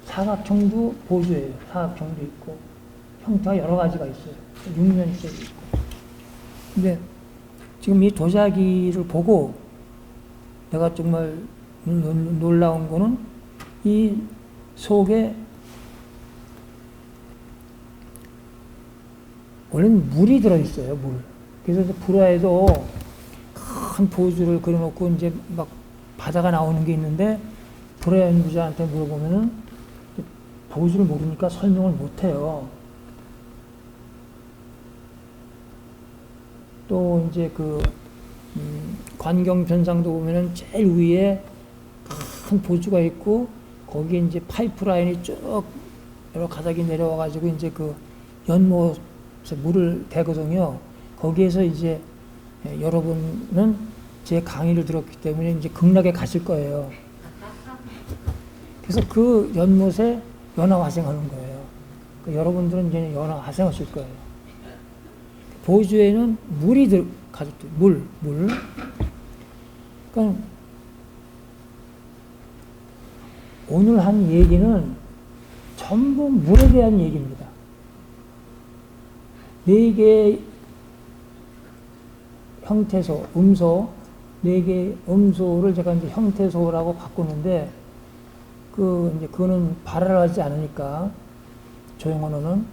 사각형도 보여줘요. 사각형도 있고 형태가 여러 가지가 있어요. 육면체도 있고. 근데 지금 이 도자기를 보고 내가 정말 놀라운 거는 이 속에 원래는 물이 들어있어요. 물. 그래서 불화에도 큰 보여주를 그려놓고 이제 막 바다가 나오는 게 있는데 불화 연구자한테 물어보면은 보여주를 모르니까 설명을 못해요. 또 이제 그 관경 변상도 보면은 제일 위에 큰 보주가 있고 거기에 이제 파이프라인이 쭉 여러 가닥이 내려와 가지고 이제 그 연못에 물을 대거든요. 거기에서 이제 여러분은 제 강의를 들었기 때문에 이제 극락에 가실 거예요. 그래서 그 연못에 연화화생하는 거예요. 여러분들은 이제 연화화생하실 거예요. 보주에는 물이 가득 물. 그러니까 오늘 한 얘기는 전부 물에 대한 얘기입니다. 4개의 형태소, 음소, 4개의 음소를 제가 이제 형태소라고 바꾸는데, 이제 그거는 발랄하지 않으니까, 조용언어는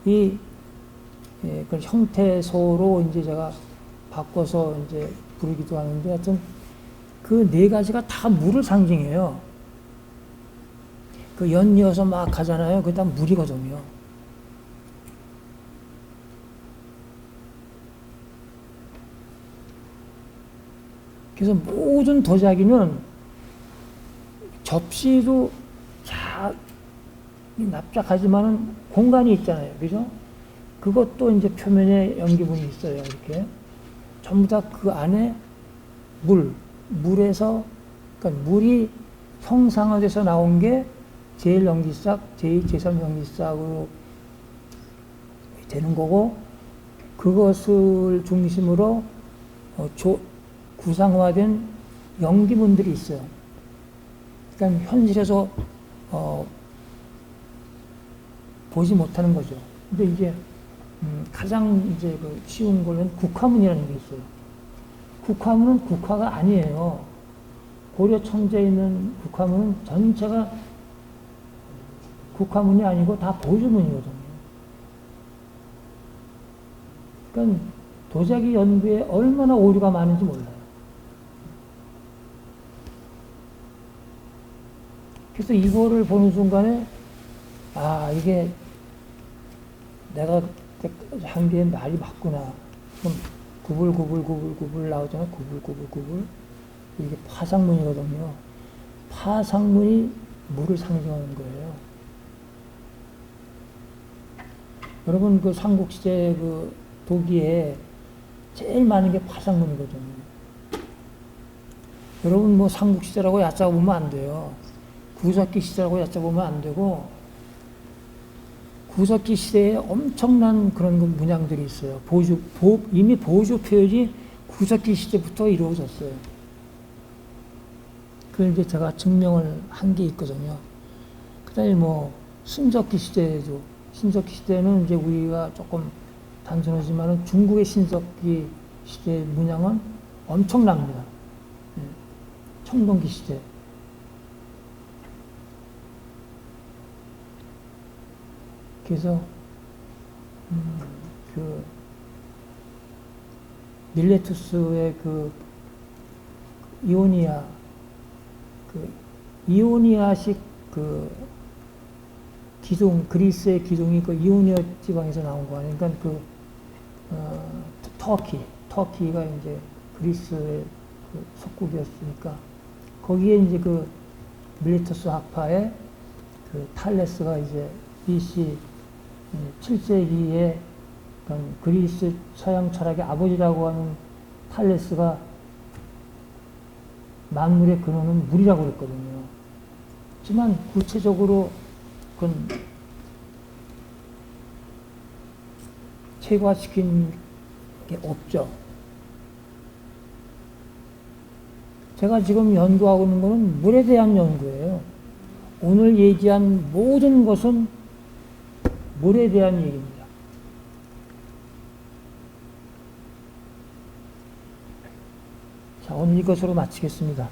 그 형태소로 이제 제가 바꿔서 이제 부르기도 하는데, 하여튼 그 4가지가 다 물을 상징해요. 그 연이어서 막 가잖아요. 그게 다 물이거든요. 그래서 모든 도자기는 접시도 납작하지만은 공간이 있잖아요. 그죠? 그것도 이제 표면에 연기분이 있어요. 이렇게. 전부 다 그 안에 물에서, 그러니까 물이 형상화돼서 나온 게 제1연기싹, 제2, 제3연기싹으로 되는 거고, 그것을 중심으로 구상화된 연기문들이 있어요. 그러니까 현실에서 보지 못하는 거죠. 근데 이제 가장 이제 그 쉬운 거는 국화문이라는 게 있어요. 국화문은 국화가 아니에요. 고려 청자에 있는 국화문은 전체가 국화문이 아니고 다 보조문이거든요. 그러니까 도자기 연구에 얼마나 오류가 많은지 몰라요. 그래서 이거를 보는 순간에 이게 내가 한 게 말이 맞구나. 그럼 구불 나오잖아요. 구불. 이게 파상문이거든요. 파상문이 물을 상징하는 거예요. 여러분 그 삼국시대 그 도기에 제일 많은 게 파상문이거든요. 여러분 뭐 삼국시대라고 얕잡으면 안 돼요. 구석기 시대라고 얕잡으면 안 되고, 구석기 시대에 엄청난 그런 문양들이 있어요. 이미 보조 표현이 구석기 시대부터 이루어졌어요. 그걸 이제 제가 증명을 한 게 있거든요. 그 다음에 뭐, 신석기 시대에도, 신석기 시대는 이제 우리가 조금 단순하지만은 중국의 신석기 시대 문양은 엄청납니다. 청동기 시대. 그래서 그 밀레투스의 그 이오니아식 그 기둥, 그리스의 기둥이 그 이오니아 지방에서 나온 거 아니에요. 그러니까 터키가 이제 그리스의 그 속국이었으니까 거기에 이제 그 밀레투스 학파의 그 탈레스가 이제 BC 7세기에 그리스 서양 철학의 아버지라고 하는 탈레스가 만물의 근원은 물이라고 그랬거든요. 하지만 구체적으로 그건 체화시킨 게 없죠. 제가 지금 연구하고 있는 것은 물에 대한 연구예요. 오늘 얘기한 모든 것은 물에 대한 얘기입니다. 자, 오늘 이것으로 마치겠습니다.